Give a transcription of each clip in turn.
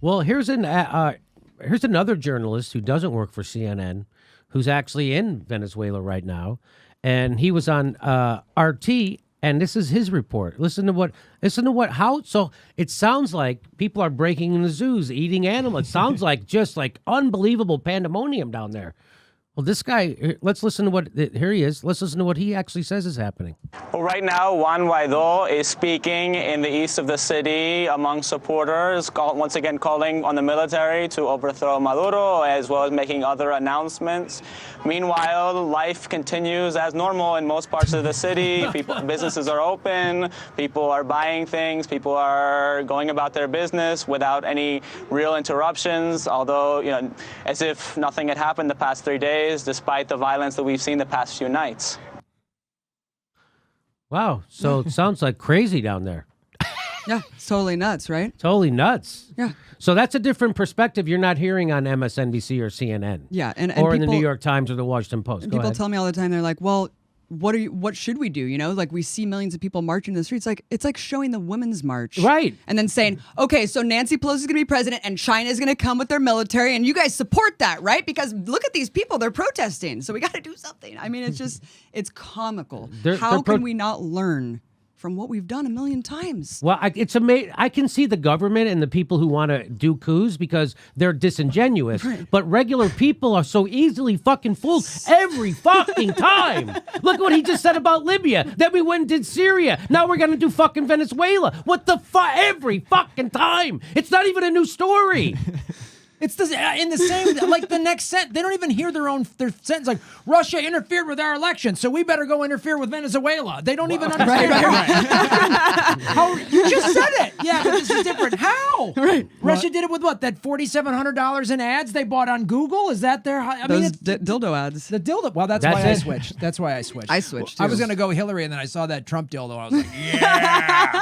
Well, here's another journalist who doesn't work for CNN, who's actually in Venezuela right now, and he was on RT, and this is his report. Listen to what. So it sounds like people are breaking in the zoos, eating animals. It sounds like just like unbelievable pandemonium down there. Well, this guy, let's listen to what, here he is. Let's listen to what he actually says is happening. Well, right now, Juan Guaidó is speaking in the east of the city among supporters, once again calling on the military to overthrow Maduro, as well as making other announcements. Meanwhile, life continues as normal in most parts of the city. Businesses are open, people are buying things, people are going about their business without any real interruptions, although, as if nothing had happened the past 3 days, despite the violence that we've seen the past few nights. Wow. So it sounds like crazy down there. Yeah, it's totally nuts, right? Totally nuts. Yeah. So that's a different perspective you're not hearing on MSNBC or CNN. Yeah, and or people, in the New York Times or the Washington Post. And Go people ahead. tell me all the time, they're like, well, what should we do? Like we see millions of people marching in the streets. It's like showing the Women's March. Right. And then saying, okay, so Nancy Pelosi is going to be president and China is going to come with their military and you guys support that, right? Because look at these people, they're protesting. So we got to do something. I mean, it's comical. How can we not learn from what we've done a million times? Well, it's amazing. I can see the government and the people who want to do coups because they're disingenuous. Right. But regular people are so easily fucking fooled every fucking time. Look what he just said about Libya. Then we went and did Syria. Now we're going to do fucking Venezuela. What the fuck? Every fucking time. It's not even a new story. It's in the same, like the next sentence, they don't even hear their sentence, like, Russia interfered with our election, so we better go interfere with Venezuela. They don't even understand. How, you just said it. Yeah, but this is different. How? Right. Russia did it with what? That $4,700 in ads they bought on Google? Is that their, Those dildo ads. The dildo, well, that's why I switched. That's why I switched. I switched, too. I was going to go Hillary, and then I saw that Trump dildo, I was like, yeah.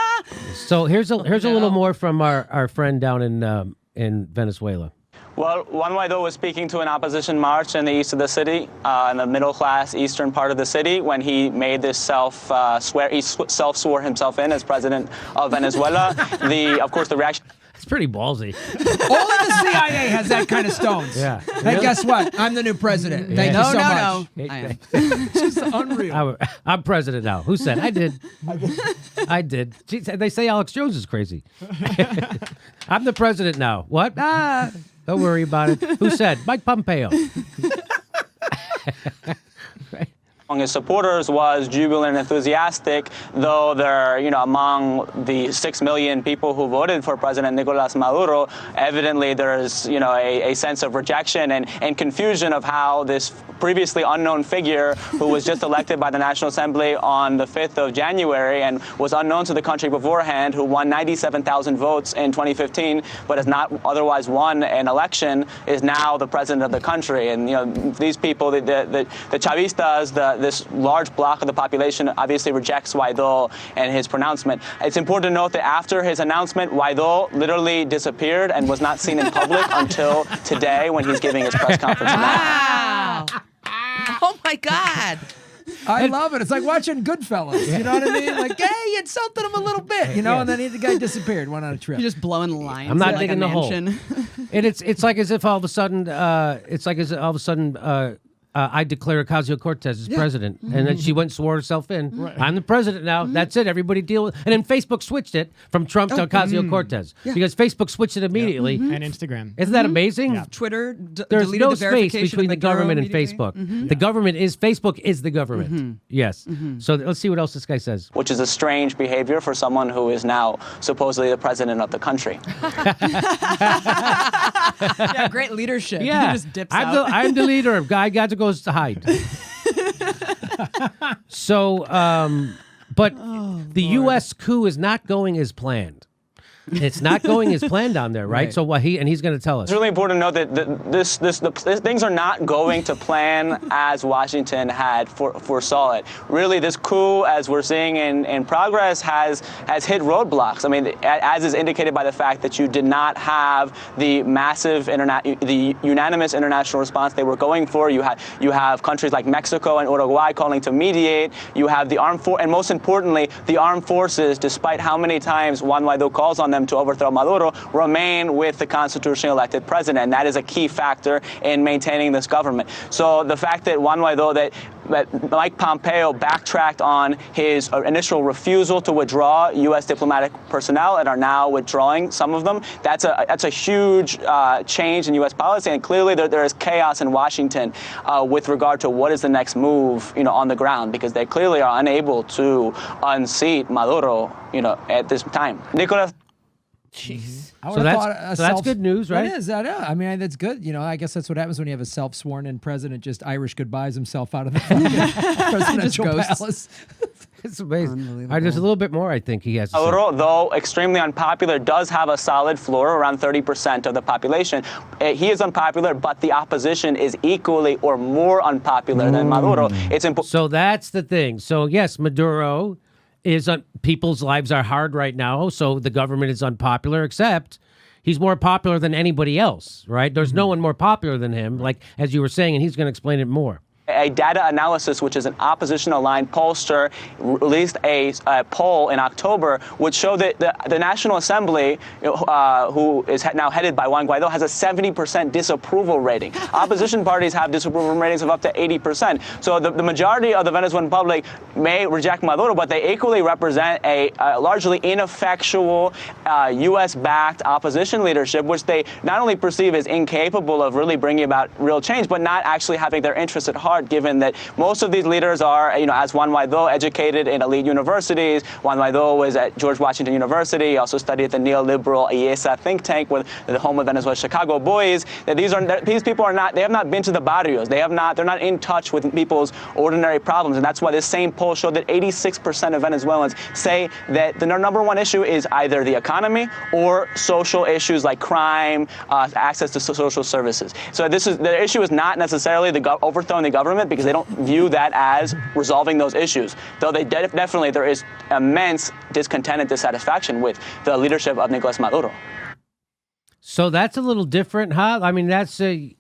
So here's a little more from our friend down in Venezuela. Well, Juan Guaidó was speaking to an opposition march in the east of the city, in the middle-class eastern part of the city, when he made this self-swore himself in as president of Venezuela. Of course, the reaction... It's pretty ballsy. Only the CIA has that kind of stones. Yeah. Hey, guess what? I'm the new president. Thank you so much. I am. It's just unreal. I'm president now. Who said? I did. I did. Gee, they say Alex Jones is crazy. I'm the president now. What? Don't worry about it. Who said? Mike Pompeo. Right. Among his supporters was jubilant and enthusiastic, though they're, among the 6 million people who voted for President Nicolas Maduro, evidently there's, a sense of rejection and confusion of how this previously unknown figure who was just elected by the National Assembly on the 5th of January and was unknown to the country beforehand, who won 97,000 votes in 2015, but has not otherwise won an election, is now the president of the country. And, these people, the Chavistas, this large block of the population obviously rejects Guaidó and his pronouncement. It's important to note that after his announcement, Guaidó literally disappeared and was not seen in public until today when he's giving his press conference. Wow. Oh, my God. I love it. It's like watching Goodfellas. You know what I mean? Like, hey, you insulted him a little bit, and then the guy disappeared, went on a trip. You're just blowing lines. I'm not like digging a the hole. mansion. And it's like as if all of a sudden, I declare Ocasio-Cortez as president. And then she went and swore herself in. Right. I'm the president now. That's it. Everybody deal with it. And then Facebook switched it from Trump to Ocasio-Cortez. Because Facebook switched it immediately. And Instagram. Isn't that amazing? Yeah. Twitter There's deleted no the space verification between the Maduro government and immediately. Facebook. The government is, Facebook is the government. Yes. So let's see what else this guy says. Which is a strange behavior for someone who is now supposedly the president of the country. Yeah, great leadership. Yeah. He just dips out. I'm the leader. Guy got to go to hide. So, but the U.S. coup is not going as planned. It's not going as planned down there, right? So he's going to tell us. It's really important to note that things are not going to plan as Washington had foresaw it. Really, this coup, as we're seeing in progress, has hit roadblocks. I mean, as is indicated by the fact that you did not have the massive the unanimous international response they were going for. You have countries like Mexico and Uruguay calling to mediate. You have the and most importantly, the armed forces, despite how many times Juan Guaidó calls on them them to overthrow Maduro remain with the constitutionally elected president. And that is a key factor in maintaining this government. So the fact that Juan Guaidó, that Mike Pompeo backtracked on his initial refusal to withdraw U.S. diplomatic personnel and are now withdrawing some of them, that's a huge change in U.S. policy. And clearly there is chaos in Washington with regard to what is the next move, on the ground, because they clearly are unable to unseat Maduro, at this time. Nicolas. Jeez. So that's good news, right? It is. I mean, that's good. I guess that's what happens when you have a self-sworn-in president just Irish goodbyes himself out of the presidential palace. It's amazing. There's a little bit more I think he has to say. Maduro, though extremely unpopular, does have a solid floor, around 30% of the population. He is unpopular, but the opposition is equally or more unpopular than Maduro. It's important. So that's the thing. So yes, Maduro is people's lives are hard right now, so the government is unpopular, except he's more popular than anybody else, right? There's no one more popular than him, like as you were saying, and he's going to explain it more. A data analysis, which is an opposition-aligned pollster, released a poll in October, which showed that the National Assembly, who is now headed by Juan Guaidó, has a 70% disapproval rating. Opposition parties have disapproval ratings of up to 80%. So the majority of the Venezuelan public may reject Maduro, but they equally represent a largely ineffectual U.S.-backed opposition leadership, which they not only perceive as incapable of really bringing about real change, but not actually having their interests at heart, given that most of these leaders are, as Juan Guaidó, educated in elite universities. Juan Guaidó was at George Washington University. He also studied at the neoliberal IESA think tank, with the home of Venezuela's Chicago boys. That these people they have not been to the barrios. They're not in touch with people's ordinary problems. And that's why this same poll showed that 86% of Venezuelans say that the number one issue is either the economy or social issues like crime, access to social services. So the issue is not necessarily overthrowing the government, because they don't view that as resolving those issues. Though definitely there is immense discontent and dissatisfaction with the leadership of Nicolas Maduro. So that's a little different, huh? I mean, that's the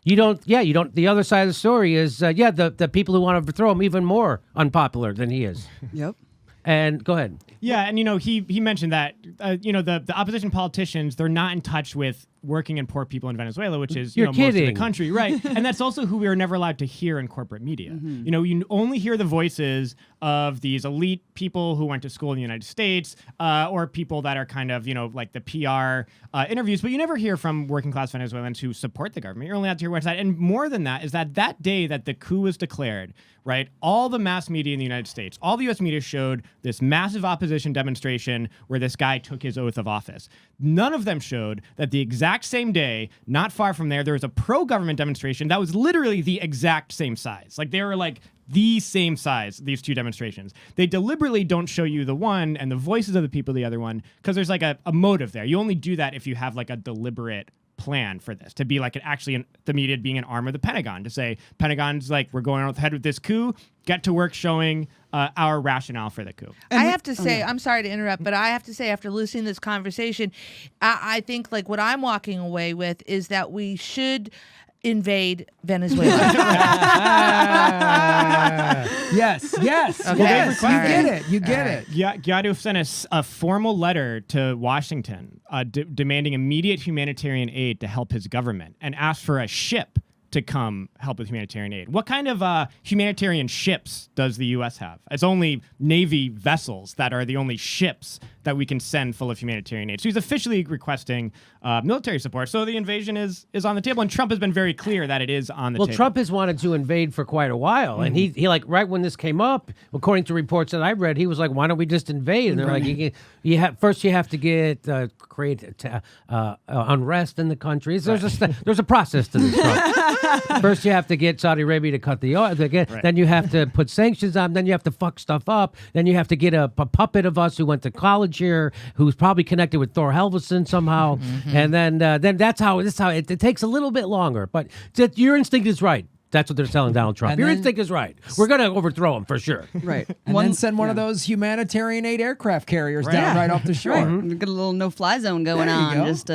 other side of the story is, the people who want to overthrow him even more unpopular than he is. Yep. And go ahead. Yeah, and he mentioned that the opposition politicians, they're not in touch with working and poor people in Venezuela, which is most of the country, right? And that's also who we are never allowed to hear in corporate media. You only hear the voices of these elite people who went to school in the United States, or people that are kind of like the PR interviews, but you never hear from working class Venezuelans who support the government. You're only allowed to hear one side. And more than that is that day that the coup was declared, right? All the mass media in the United States, all the U.S. media showed this massive opposition demonstration where this guy took his oath of office. None of them showed that the exact same day, not far from there was a pro-government demonstration that was literally the exact same size. Like they were like the same size, these two demonstrations. They deliberately don't show you the one and the voices of the people the other one, because there's like a motive there. You only do that if you have like a deliberate plan for this, to be like the media being an arm of the Pentagon, to say Pentagon's like, we're going ahead with this coup, get to work showing our rationale for the coup. I have to say, I'm sorry to interrupt, but I have to say, after listening to this conversation, I think like what I'm walking away with is that we should invade Venezuela. Yes. Okay. Yes. You get it. Guaido sent a formal letter to Washington demanding immediate humanitarian aid to help his government, and asked for a ship to come help with humanitarian aid. What kind of humanitarian ships does the U.S. have? It's only Navy vessels that are the only ships that we can send full of humanitarian aid. So he's officially requesting military support. So the invasion is on the table, and Trump has been very clear that it is on the table. Well, Trump has wanted to invade for quite a while, and he like right when this came up, according to reports that I read, he was like, "Why don't we just invade?" And they're like, "You have to get create unrest in the country. There's a process to this, Trump. First, you have to get Saudi Arabia to cut the oil. Then you have to put sanctions on. Then you have to fuck stuff up. Then you have to get a puppet of us who went to college here, who's probably connected with Thor Helgeson somehow." And then that's how it takes a little bit longer. But your instinct is right. That's what they're telling Donald Trump. And Your then- instinct is right. We're going to overthrow him for sure. Right. And then send one of those humanitarian aid aircraft carriers down right off the shore. Right. Get a little no-fly zone going There you on. go. Just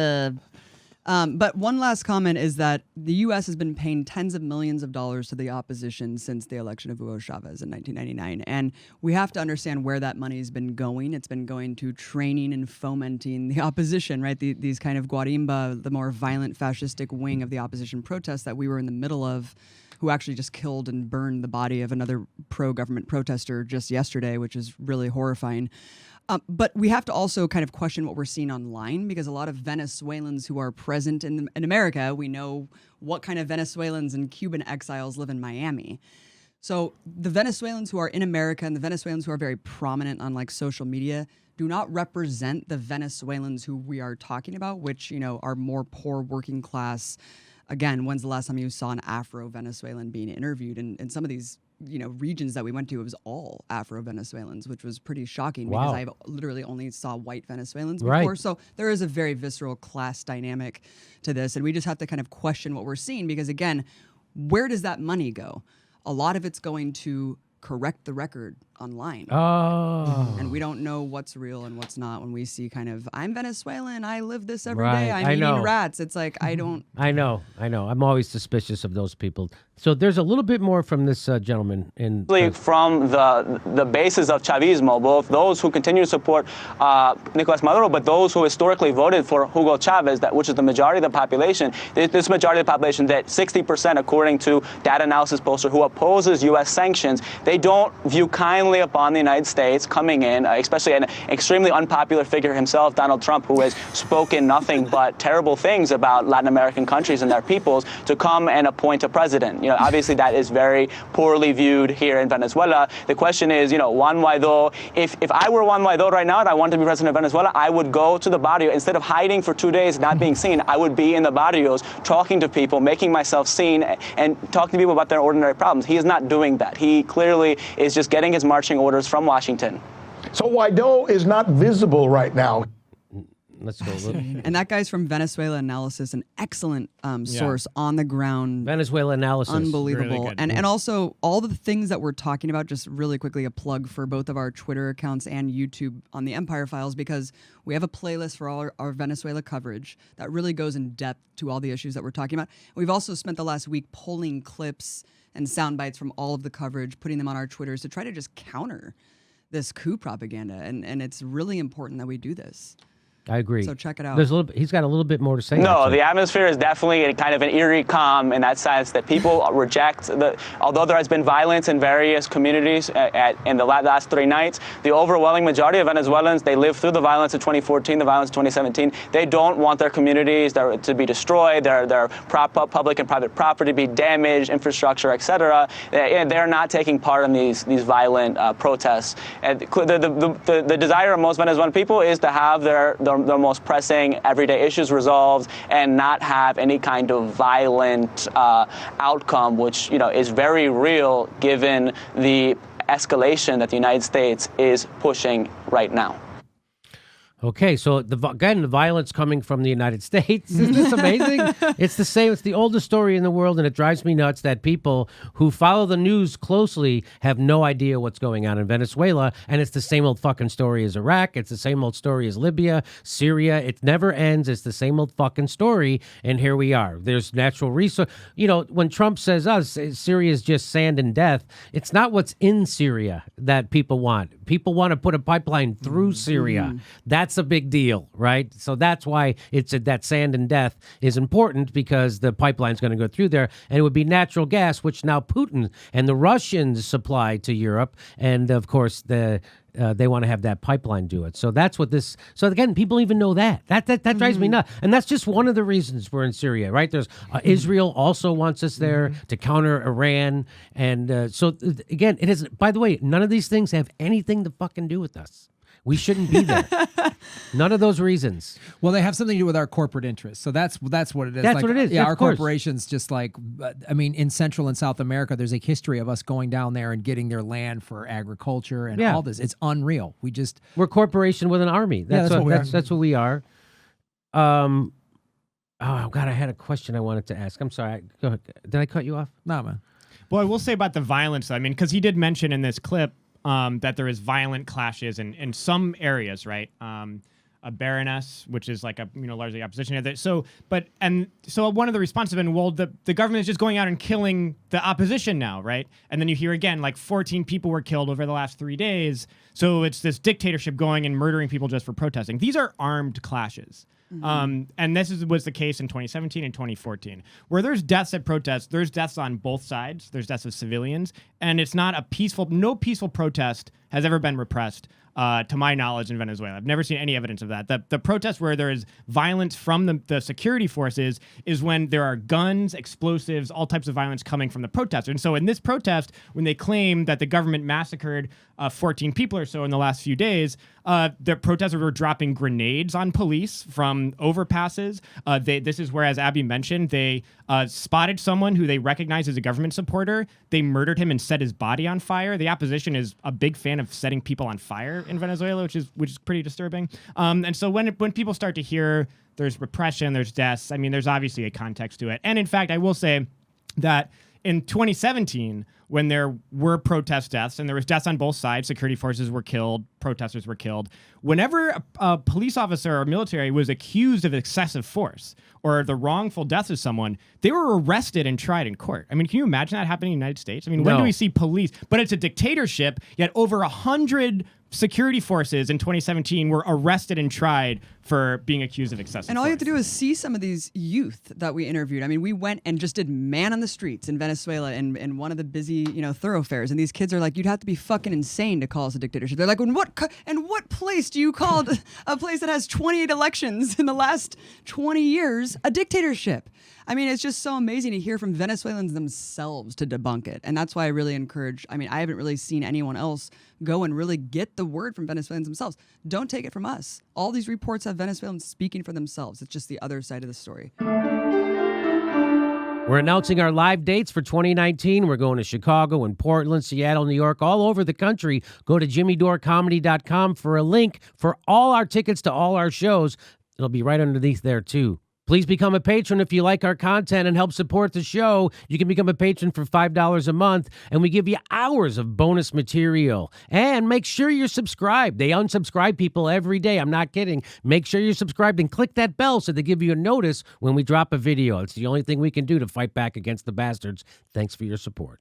But one last comment is that the U.S. has been paying tens of millions of dollars to the opposition since the election of Hugo Chavez in 1999. And we have to understand where that money has been going. It's been going to training and fomenting the opposition, right? These kind of Guarimba, the more violent fascistic wing of the opposition protests that we were in the middle of, who actually just killed and burned the body of another pro-government protester just yesterday, which is really horrifying. But we have to also kind of question what we're seeing online, because a lot of Venezuelans who are present in America, we know what kind of Venezuelans and Cuban exiles live in Miami. So the Venezuelans who are in America and the Venezuelans who are very prominent on like social media do not represent the Venezuelans who we are talking about, which, you know, are more poor working class. Again, when's the last time you saw an Afro-Venezuelan being interviewed? And some of these, you know, regions that we went to, it was all Afro-Venezuelans, which was pretty shocking because I literally only saw white Venezuelans before. Right. So there is a very visceral class dynamic to this. And we just have to kind of question what we're seeing because, again, where does that money go? A lot of it's going to correct the record online. Oh. And we don't know what's real and what's not when we see kind of, I'm Venezuelan, I live this every day, I'm eating rats. It's like, I don't. I know. I'm always suspicious of those people. So there's a little bit more from this gentleman. From the basis of Chavismo, both those who continue to support Nicolas Maduro, but those who historically voted for Hugo Chavez, which is the majority of the population, this majority of the population, that 60%, according to data analysis pollster, who opposes U.S. sanctions, they don't view kindly upon the United States coming in, especially an extremely unpopular figure himself, Donald Trump, who has spoken nothing but terrible things about Latin American countries and their peoples, to come and appoint a president. You know, obviously that is very poorly viewed here in Venezuela. The question is, you know, Juan Guaidó, if I were Juan Guaidó right now and I wanted to be president of Venezuela, I would go to the barrio. Instead of hiding for 2 days, not being seen, I would be in the barrios, talking to people, making myself seen, and talking to people about their ordinary problems. He is not doing that. He clearly is just getting his marching orders from Washington. So Guaidó is not visible right now. Let's go. And that guy's from Venezuela Analysis, an excellent source on the ground. Venezuela Analysis. Unbelievable. Really and also all the things that we're talking about, just really quickly, a plug for both of our Twitter accounts and YouTube on the Empire Files, because we have a playlist for all our Venezuela coverage that really goes in depth to all the issues that we're talking about. We've also spent the last week pulling clips and sound bites from all of the coverage, putting them on our Twitters to try to just counter this coup propaganda. And it's really important that we do this. I agree. So check it out. He's got a little bit more to say. No, actually. the atmosphere is definitely kind of an eerie calm in that sense that people reject although there has been violence in various communities in the last 3 nights, the overwhelming majority of Venezuelans, they lived through the violence of 2014, the violence of 2017. They don't want their communities to be destroyed, their public and private property to be damaged, infrastructure, etc. They're not taking part in these violent protests. And the desire of most Venezuelan people is to have their most pressing everyday issues resolved and not have any kind of violent outcome, which, you know, is very real given the escalation that the United States is pushing right now. Okay, so again, the violence coming from the United States. Isn't this amazing? It's the same. It's the oldest story in the world, and it drives me nuts that people who follow the news closely have no idea what's going on in Venezuela, and it's the same old fucking story as Iraq. It's the same old story as Libya, Syria. It never ends. It's the same old fucking story, and here we are. There's natural resource. You know, when Trump says Syria is just sand and death, it's not what's in Syria that people want. People want to put a pipeline through Syria. That's a big deal, right? So that's why that sand and death is important, because the pipeline's going to go through there, and it would be natural gas, which now Putin and the Russians supply to Europe, and of course they want to have that pipeline do it. So that's what this. So again, people even know that. That drives me nuts, and that's just one of the reasons we're in Syria, right? There's Israel also wants us there to counter Iran, and so again, it is. By the way, none of these things have anything to fucking do with us. We shouldn't be there. None of those reasons. Well, they have something to do with our corporate interests. So that's what it is. That's what it is. Yeah, Yeah, our of course. corporations, just like, I mean, in Central and South America, there's a history of us going down there and getting their land for agriculture and all this. It's unreal. We're a corporation with an army. That's what we are. Oh God, I had a question I wanted to ask. I'm sorry. Go ahead. Did I cut you off? No, man. Well, I will say about the violence, I mean, because he did mention in this clip that there is violent clashes in some areas, right? baroness, which is like a largely opposition. So one of the responses have been, well, the government is just going out and killing the opposition now, right? And then you hear again, like 14 people were killed over the last 3 days. So it's this dictatorship going and murdering people just for protesting. These are armed clashes. And this was the case in 2017 and 2014, where there's deaths at protests. There's deaths on both sides. There's deaths of civilians, and it's not no peaceful protest has ever been repressed, to my knowledge, in Venezuela. I've never seen any evidence of that. The protests where there is violence from the security forces is when there are guns, explosives, all types of violence coming from the protesters. And so in this protest, when they claim that the government massacred 14 people or so in the last few days, the protesters were dropping grenades on police from overpasses. This is where, as Abby mentioned, they spotted someone who they recognized as a government supporter. They murdered him and set his body on fire. The opposition is a big fan of setting people on fire in Venezuela, which is pretty disturbing. And so when people start to hear there's repression, there's deaths, I mean, there's obviously a context to it. And in fact, I will say that in 2017, when there were protest deaths and there was deaths on both sides, security forces were killed, protesters were killed. Whenever a police officer or military was accused of excessive force or the wrongful death of someone, they were arrested and tried in court. I mean, can you imagine that happening in the United States? I mean, when do we see police? But it's a dictatorship, yet over 100 security forces in 2017 were arrested and tried for being accused of excessive And all force. you have to do is see some of these youth that we interviewed. I mean, we went and just did man on the streets in Venezuela in one of the busy, thoroughfares. And these kids are like, you'd have to be fucking insane to call us a dictatorship. They're like, in what place do you call a place that has 28 elections in the last 20 years a dictatorship? I mean, it's just so amazing to hear from Venezuelans themselves to debunk it. And that's why I really encourage, I haven't really seen anyone else go and really get the word from Venezuelans themselves. Don't take it from us. All these reports have Venezuelans speaking for themselves. It's just the other side of the story. We're announcing our live dates for 2019. We're going to Chicago and Portland, Seattle, New York, all over the country. Go to jimmydorecomedy.com for a link for all our tickets to all our shows. It'll be right underneath there, too. Please become a patron if you like our content and help support the show. You can become a patron for $5 a month, and we give you hours of bonus material. And make sure you're subscribed. They unsubscribe people every day. I'm not kidding. Make sure you're subscribed and click that bell so they give you a notice when we drop a video. It's the only thing we can do to fight back against the bastards. Thanks for your support.